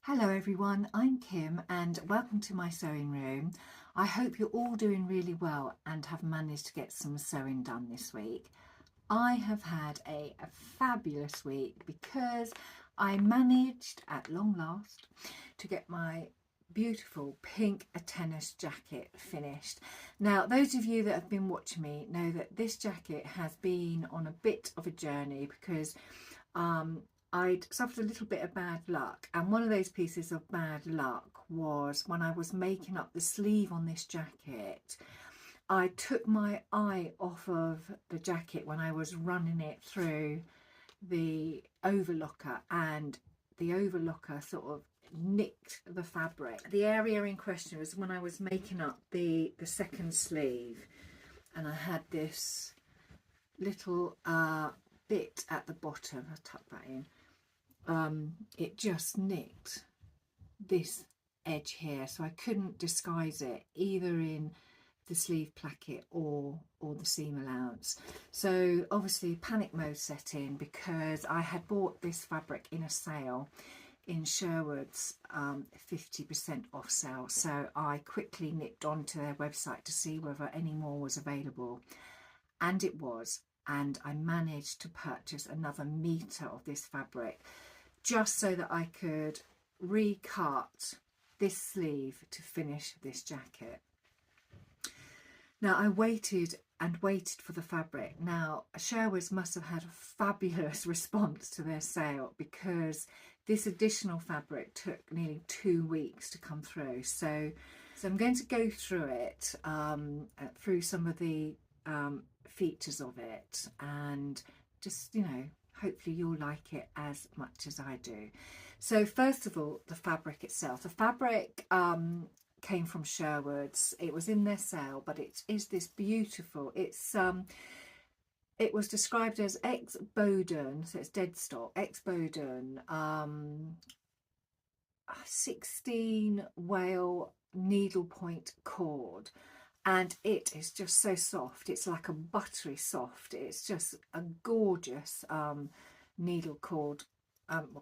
Hello everyone, I'm Kim and welcome to my sewing room. I hope you're all doing really well and have managed to get some sewing done this week. I have had a fabulous week because I managed at long last to get my beautiful pink Atenas jacket finished. Now, those of you that have been watching me know that this jacket has been on a bit of a journey because I'd suffered a little bit of bad luck, and one of those pieces of bad luck was when I was making up the sleeve on this jacket. I took my eye off of the jacket when I was running it through the overlocker, and the overlocker sort of nicked the fabric. The area in question was when I was making up the second sleeve, and I had this little bit at the bottom. I'll tuck that in. It just nicked this edge here, so I couldn't disguise it either in the sleeve placket or the seam allowance. So obviously panic mode set in because I had bought this fabric in a sale in Sherwood's 50% off sale, so I quickly nipped onto their website to see whether any more was available, and it was, and I managed to purchase another metre of this fabric just so that I could recut this sleeve to finish this jacket. Now I waited and waited for the fabric. Now Sherwood's must have had a fabulous response to their sale because this additional fabric took nearly 2 weeks to come through. So I'm going to go through it, through some of the features of it, and just, you know, hopefully you'll like it as much as I do. So first of all, the fabric itself. The fabric came from Sherwood's. It was in their sale, but it is this beautiful, it was described as ex Boden, so it's dead stock, ex Boden, 16 wale needlepoint cord. And it is just so soft. It's like a buttery soft. It's just a gorgeous needle cord,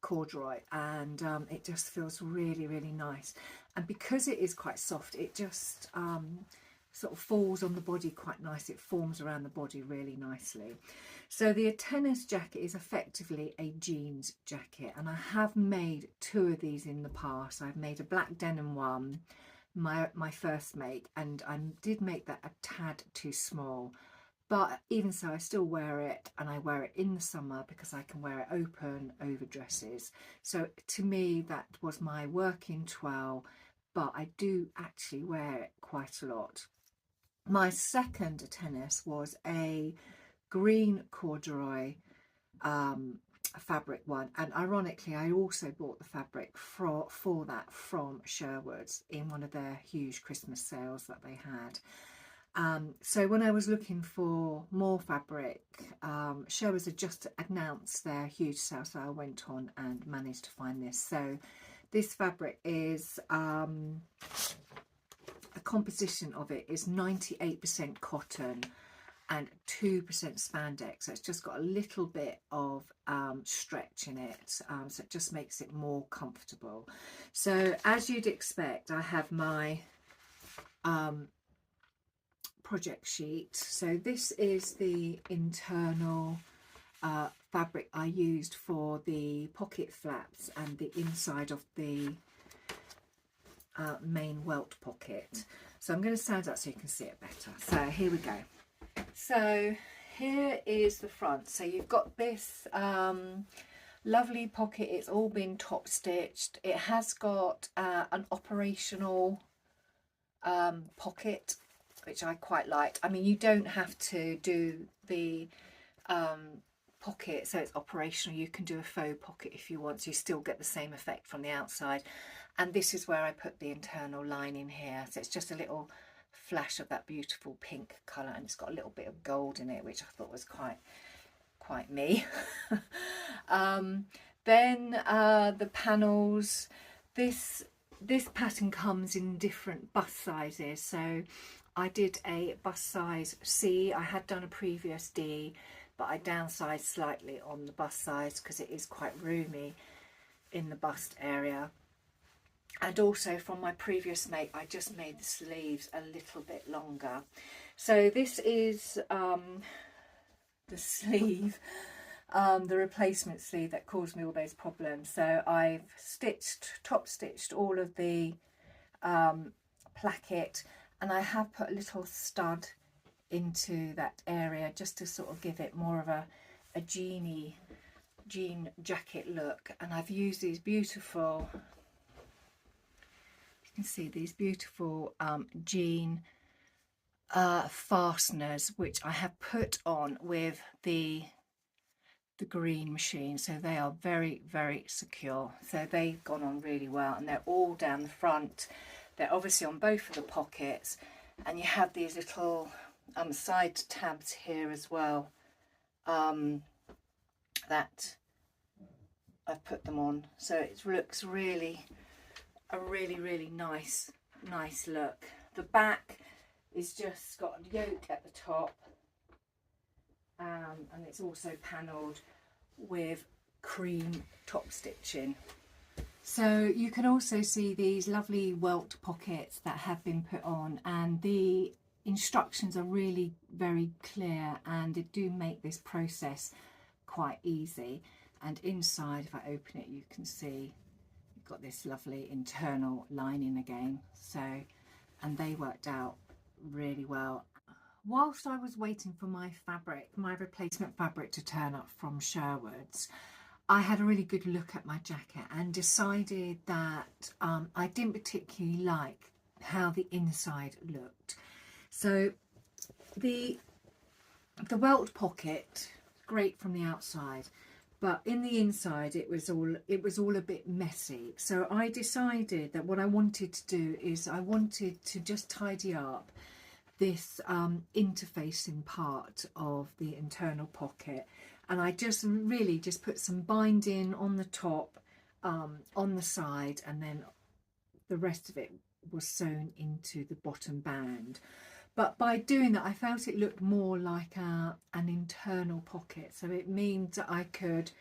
corduroy, and it just feels really, really nice. And because it is quite soft, it just sort of falls on the body quite nice. It forms around the body really nicely. So the Atenas jacket is effectively a jeans jacket, and I have made 2 of these in the past. I've made a black denim one, my first make, and I did make that a tad too small, but even so I still wear it, and I wear it in the summer because I can wear it open over dresses. So to me that was my working twirl, but I do actually wear it quite a lot. My second Atenas was a green corduroy fabric one, and ironically I also bought the fabric for that from Sherwood's in one of their huge Christmas sales that they had. So when I was looking for more fabric, Sherwood's had just announced their huge sale, so I went on and managed to find this. So this fabric is the composition of it is 98% cotton and 2% spandex, so it's just got a little bit of stretch in it, so it just makes it more comfortable. So as you'd expect, I have my project sheet. So this is the internal fabric I used for the pocket flaps and the inside of the main Welt pocket. So I'm going to stand up so you can see it better. So here we go. So here is the front. So you've got this lovely pocket. It's all been top stitched. It has got an operational pocket, which I quite liked. I mean, you don't have to do the pocket so it's operational. You can do a faux pocket if you want, so you still get the same effect from the outside. And this is where I put the internal lining here. So it's just a little flash of that beautiful pink colour, and it's got a little bit of gold in it, which I thought was quite me. Then the panels. This pattern comes in different bust sizes. So I did a bust size C. I had done a previous D, but I downsized slightly on the bust size because it is quite roomy in the bust area. And also from my previous make, I just made the sleeves a little bit longer. So this is the sleeve, the replacement sleeve that caused me all those problems. So I've top stitched all of the placket, and I have put a little stud into that area just to sort of give it more of a jean jacket look. And I've used these beautiful, you can see these beautiful jean fasteners, which I have put on with the green machine, so they are very, very secure. So they've gone on really well, and they're all down the front. They're obviously on both of the pockets, and you have these little side tabs here as well that I've put them on, so it looks really a really nice look. The back is just got a yoke at the top, and it's also panelled with cream top stitching. So you can also see these lovely Welt pockets that have been put on, and the instructions are really very clear, and they do make this process quite easy. And inside, if I open it, you can see you've got this lovely internal lining again. So, and they worked out really well. Whilst I was waiting for my replacement fabric to turn up from Sherwood's, I had a really good look at my jacket and decided that I didn't particularly like how the inside looked. So the Welt pocket, great from the outside, but in the inside it was all a bit messy. So I decided that what I wanted to do is I wanted to just tidy up this interfacing part of the internal pocket, and I just really just put some binding on the top, on the side, and then the rest of it was sewn into the bottom band. But by doing that, I felt it looked more like an internal pocket, so it means that I could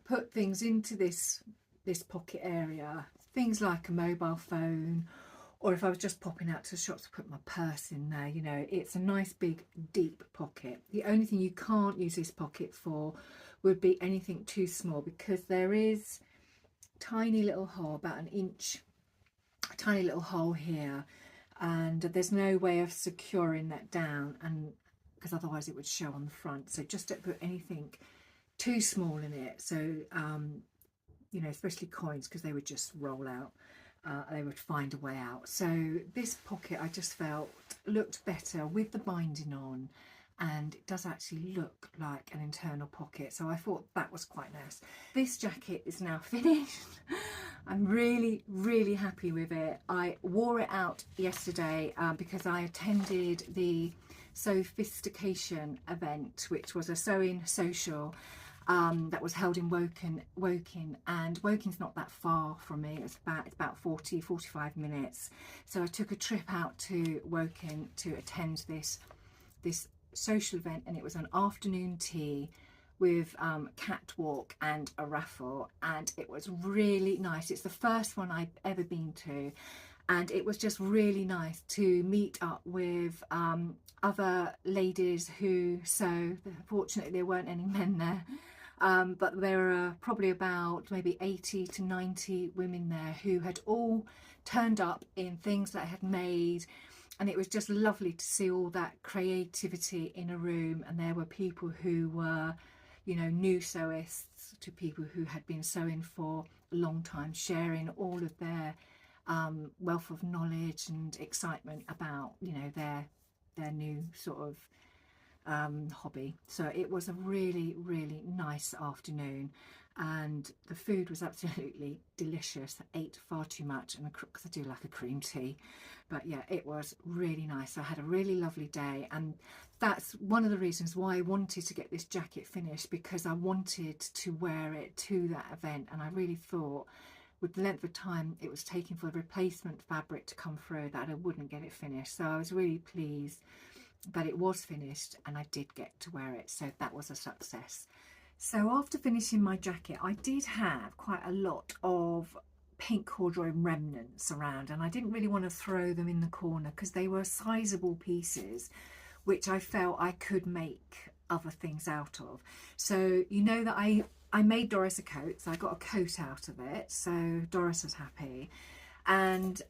put things into this pocket area, things like a mobile phone, or if I was just popping out to the shops to put my purse in there. You know, it's a nice big deep pocket. The only thing you can't use this pocket for would be anything too small, because there is a tiny little hole, about an inch, a tiny little hole here, and there's no way of securing that down, and because otherwise it would show on the front. So just don't put anything too small in it. So you know, especially coins, because they would just roll out. They would find a way out. So this pocket, I just felt looked better with the binding on, and it does actually look like an internal pocket, so I thought that was quite nice. This jacket is now finished. I'm really happy with it. I wore it out yesterday because I attended the SewFizzTeaCation Event, which was a sewing social that was held in Woking, and Woking's not that far from me. It's about 45 minutes. So I took a trip out to Woking to attend this social event, and it was an afternoon tea with catwalk and a raffle, and it was really nice. It's the first one I've ever been to, and it was just really nice to meet up with other ladies who sew. Fortunately, there weren't any men there. But there were probably about maybe 80 to 90 women there who had all turned up in things that I had made, and it was just lovely to see all that creativity in a room. And there were people who were, you know, new sewists to people who had been sewing for a long time, sharing all of their wealth of knowledge and excitement about, you know, their new sort of hobby. So it was a really nice afternoon, and the food was absolutely delicious. I ate far too much, and because I do like a cream tea, but yeah, it was really nice. I had a really lovely day, and that's one of the reasons why I wanted to get this jacket finished, because I wanted to wear it to that event, and I really thought with the length of time it was taking for the replacement fabric to come through that I wouldn't get it finished. So I was really pleased that it was finished and I did get to wear it, so that was a success. So after finishing my jacket, I did have quite a lot of pink corduroy remnants around, and I didn't really want to throw them in the corner because they were sizable pieces which I felt I could make other things out of. So you know that I made Doris a coat, so I got a coat out of it, so Doris was happy. And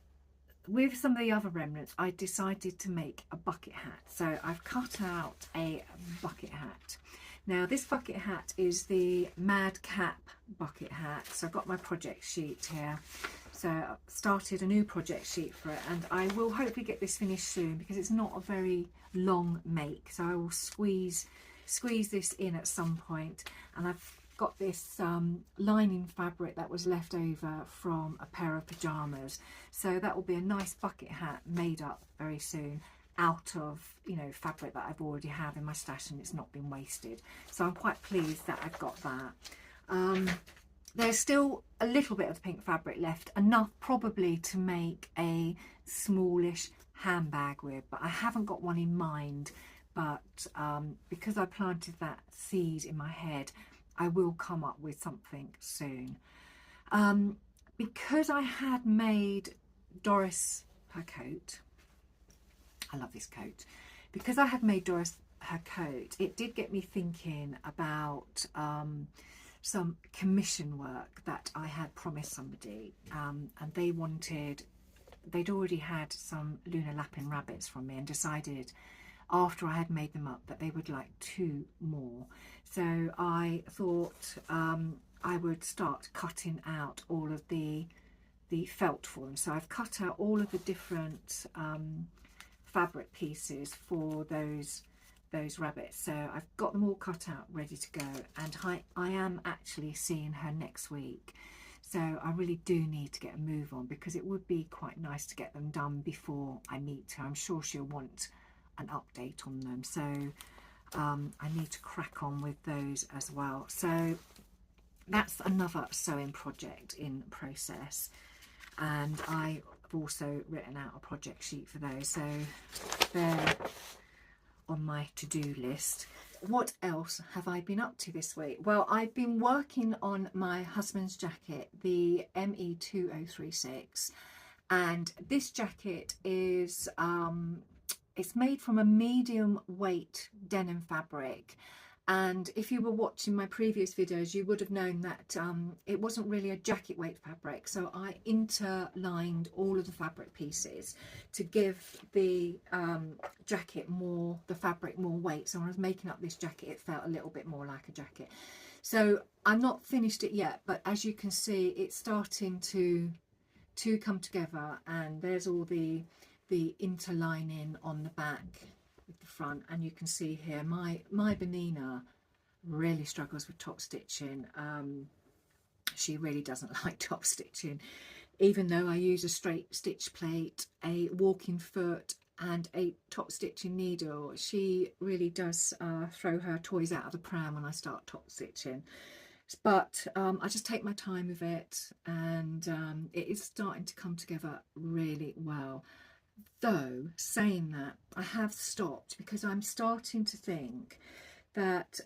with some of the other remnants, I decided to make a bucket hat. So I've cut out a bucket hat. Now this bucket hat is the Madcap bucket hat. So I've got my project sheet here. So I've started a new project sheet for it, and I will hopefully get this finished soon because it's not a very long make. So I will squeeze this in at some point. And I've got this lining fabric that was left over from a pair of pyjamas, so that will be a nice bucket hat made up very soon out of, you know, fabric that I've already have in my stash and it's not been wasted. So I'm quite pleased that I've got that. There's still a little bit of pink fabric left, enough probably to make a smallish handbag with, but I haven't got one in mind. But because I planted that seed in my head, I will come up with something soon. Because I had made Doris her coat, I love this coat, because I had made Doris her coat, it did get me thinking about some commission work that I had promised somebody, and they'd already had some lunar lapping rabbits from me and decided after I had made them up that they would like 2 more. So I thought I would start cutting out all of the felt for them. So I've cut out all of the different fabric pieces for those rabbits. So I've got them all cut out, ready to go, and I am actually seeing her next week. So I really do need to get a move on because it would be quite nice to get them done before I meet her. I'm sure she'll want an update on them, so I need to crack on with those as well. So that's another sewing project in process, and I've also written out a project sheet for those, so they're on my to-do list. What else have I been up to this week? Well, I've been working on my husband's jacket, the ME2036, and this jacket is it's made from a medium weight denim fabric, and if you were watching my previous videos you would have known that it wasn't really a jacket weight fabric, so I interlined all of the fabric pieces to give the jacket the fabric more weight. So when I was making up this jacket it felt a little bit more like a jacket. So I'm not finished it yet, but as you can see it's starting to come together, and there's all the interlining on the back with the front, and you can see here my Benina really struggles with top stitching. She really doesn't like top stitching, even though I use a straight stitch plate, a walking foot and a top stitching needle. She really does throw her toys out of the pram when I start top stitching. But I just take my time with it, and it is starting to come together really well. Though saying that, I have stopped because I'm starting to think that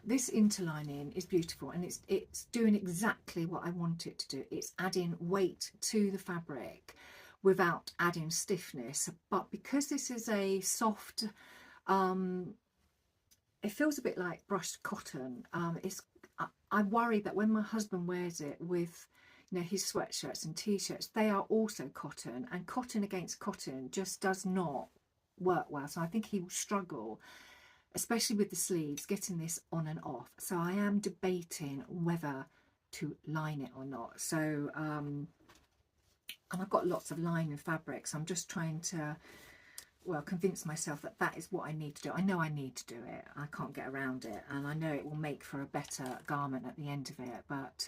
this interlining is beautiful, and it's doing exactly what I want it to do. It's adding weight to the fabric without adding stiffness. But because this is a soft, it feels a bit like brushed cotton. I worry that when my husband wears it with, you know, his sweatshirts and t-shirts, they are also cotton, and cotton against cotton just does not work well. So I think he will struggle, especially with the sleeves, getting this on and off. So I am debating whether to line it or not. So and I've got lots of lining fabrics. I'm just trying to, well, convince myself that that is what I need to do. I know I need to do it. I can't get around it, and I know it will make for a better garment at the end of it. But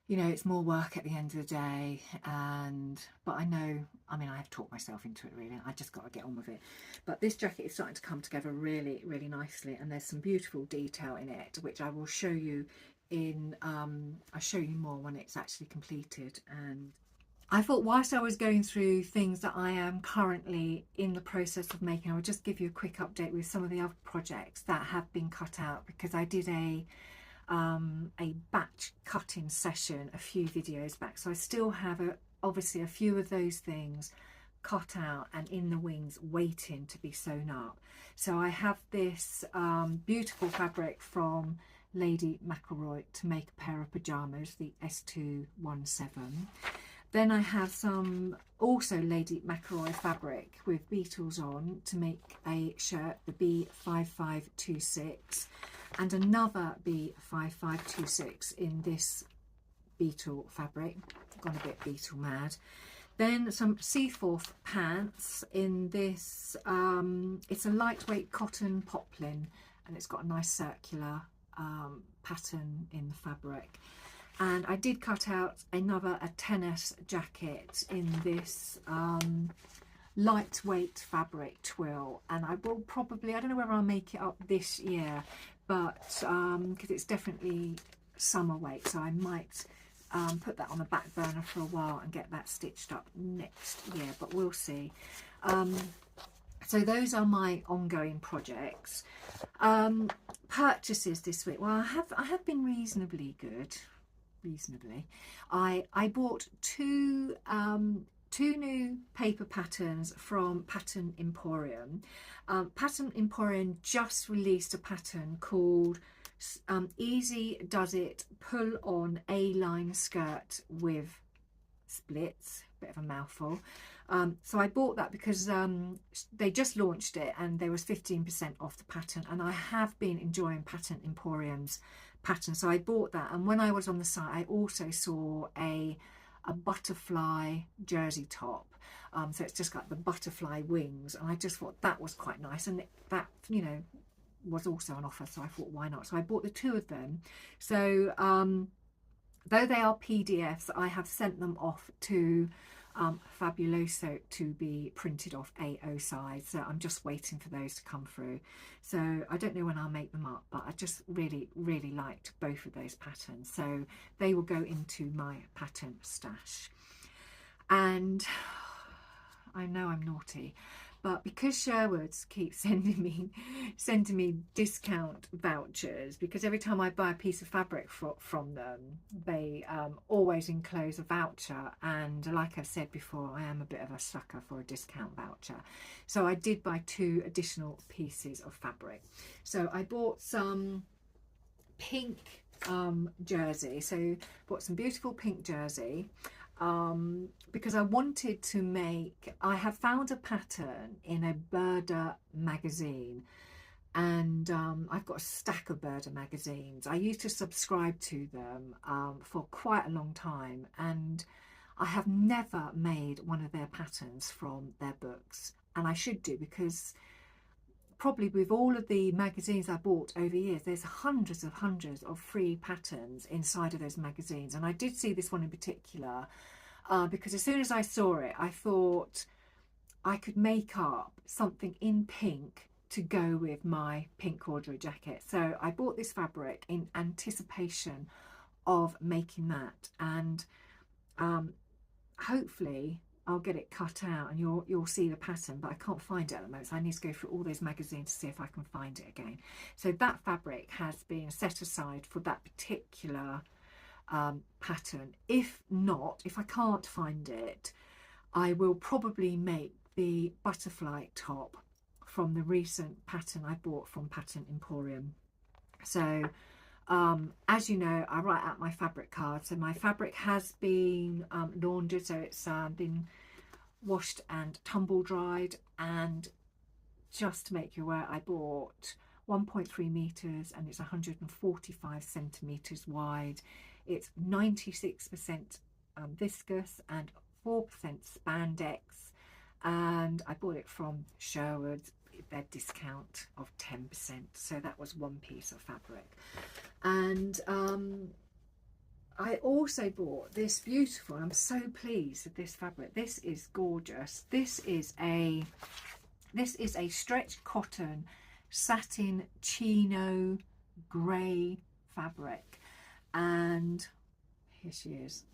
you know, it's more work at the end of the day, but I know, I mean, I have talked myself into it really. I just got to get on with it. But this jacket is starting to come together really, really nicely, and there's some beautiful detail in it, which I will show you in, I'll show you more when it's actually completed. And I thought whilst I was going through things that I am currently in the process of making, I would just give you a quick update with some of the other projects that have been cut out, because I did a a batch cutting session a few videos back, so I still have obviously a few of those things cut out and in the wings waiting to be sewn up. So I have this beautiful fabric from Lady McElroy to make a pair of pyjamas, the S217. Then I have some also Lady McElroy fabric with beetles on to make a shirt, the B5526, and another B5526 in this beetle fabric. Gone a bit beetle mad. Then some Seaforth pants in this, it's a lightweight cotton poplin, and it's got a nice circular pattern in the fabric. And I did cut out another Atenas jacket in this lightweight fabric twill, and I will probably, I don't know whether I'll make it up this year, but because it's definitely summer weight, so I might put that on the back burner for a while and get that stitched up next year, but we'll see. So those are my ongoing projects. Purchases this week, well, I have been reasonably good. I bought two new paper patterns from Pattern Emporium. Pattern Emporium just released a pattern called Easy Does It Pull On A-line skirt with splits, bit of a mouthful. So I bought that because they just launched it and there was 15% off the pattern, and I have been enjoying Pattern Emporium's pattern, so I bought that. And when I was on the site, I also saw a butterfly jersey top, so it's just got the butterfly wings, and I just thought that was quite nice, and that, you know, was also on offer, so I thought why not. So I bought the two of them. So though they are PDFs, I have sent them off to Fabuloso to be printed off A0 size, so I'm just waiting for those to come through. So I don't know when I'll make them up, but I just really liked both of those patterns, so they will go into my pattern stash. And I know I'm naughty, but because Sherwood's keeps sending me discount vouchers, because every time I buy a piece of fabric from them, they always enclose a voucher, and like I've said before, I am a bit of a sucker for a discount voucher. So I did buy 2 additional pieces of fabric. So I bought some pink jersey, so bought some beautiful pink jersey. Because I wanted to make, I have found a pattern in a Burda magazine, and I've got a stack of Burda magazines. I used to subscribe to them for quite a long time, and I have never made one of their patterns from their books, and I should do, because probably with all of the magazines I bought over years, there's hundreds of free patterns inside of those magazines. And I did see this one in particular because as soon as I saw it, I thought I could make up something in pink to go with my pink corduroy jacket. So I bought this fabric in anticipation of making that, and hopefully I'll get it cut out and you'll see the pattern, but I can't find it at the moment, so I need to go through all those magazines to see if I can find it again. So that fabric has been set aside for that particular pattern. If not, if I can't find it, I will probably make the butterfly top from the recent pattern I bought from Pattern Emporium. So as you know, I write out my fabric card. So my fabric has been laundered, so it's been washed and tumble dried. And just to make you aware, I bought 1.3 meters and it's 145 centimeters wide. It's 96% viscous and 4% spandex, and I bought it from Sherwood's, their discount of 10%. So that was one piece of fabric. And I also bought this beautiful, I'm so pleased with this fabric. This is gorgeous. This is a stretch cotton satin chino grey fabric, and here she is.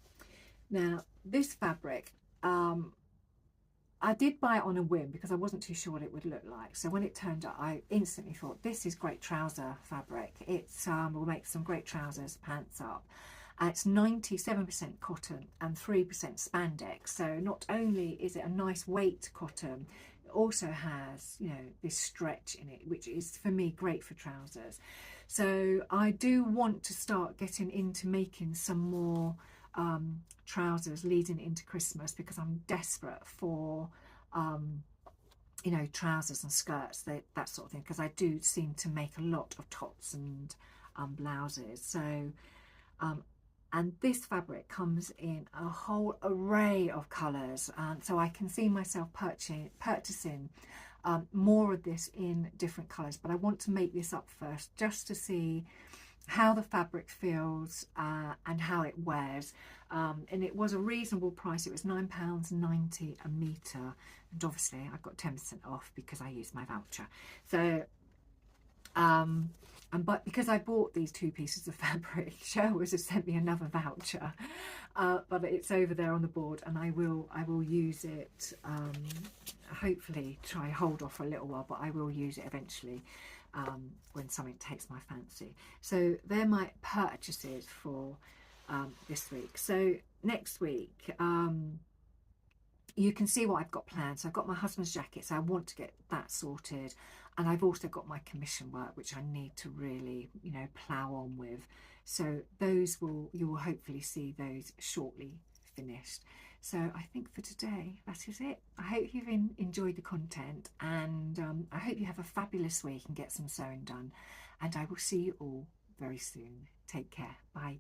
Now this fabric, I did buy it on a whim because I wasn't too sure what it would look like. So when it turned up, I instantly thought, this is great trouser fabric. It's will make some great trousers, pants up. It's 97% cotton and 3% spandex. So not only is it a nice weight cotton, it also has, you know, this stretch in it, which is for me great for trousers. So I do want to start getting into making some more trousers leading into Christmas, because I'm desperate for you know, trousers and skirts, that sort of thing, because I do seem to make a lot of tops and blouses. So and this fabric comes in a whole array of colours, so I can see myself purchasing more of this in different colours. But I want to make this up first, just to see how the fabric feels and how it wears. And it was a reasonable price. It was £9.90 a metre, and obviously I got 10% off because I used my voucher. So but because I bought these 2 pieces of fabric, Sherwood has sent me another voucher, but it's over there on the board, and I will use it. Hopefully try hold off for a little while, but I will use it eventually when something takes my fancy. So they're my purchases for this week. So next week, you can see what I've got planned. So I've got my husband's jacket, so I want to get that sorted, and I've also got my commission work, which I need to really, you know, plough on with. So those you will hopefully see those shortly finished. So I think for today that is it. I hope you've enjoyed the content, and I hope you have a fabulous week and get some sewing done, and I will see you all very soon. Take care. Bye.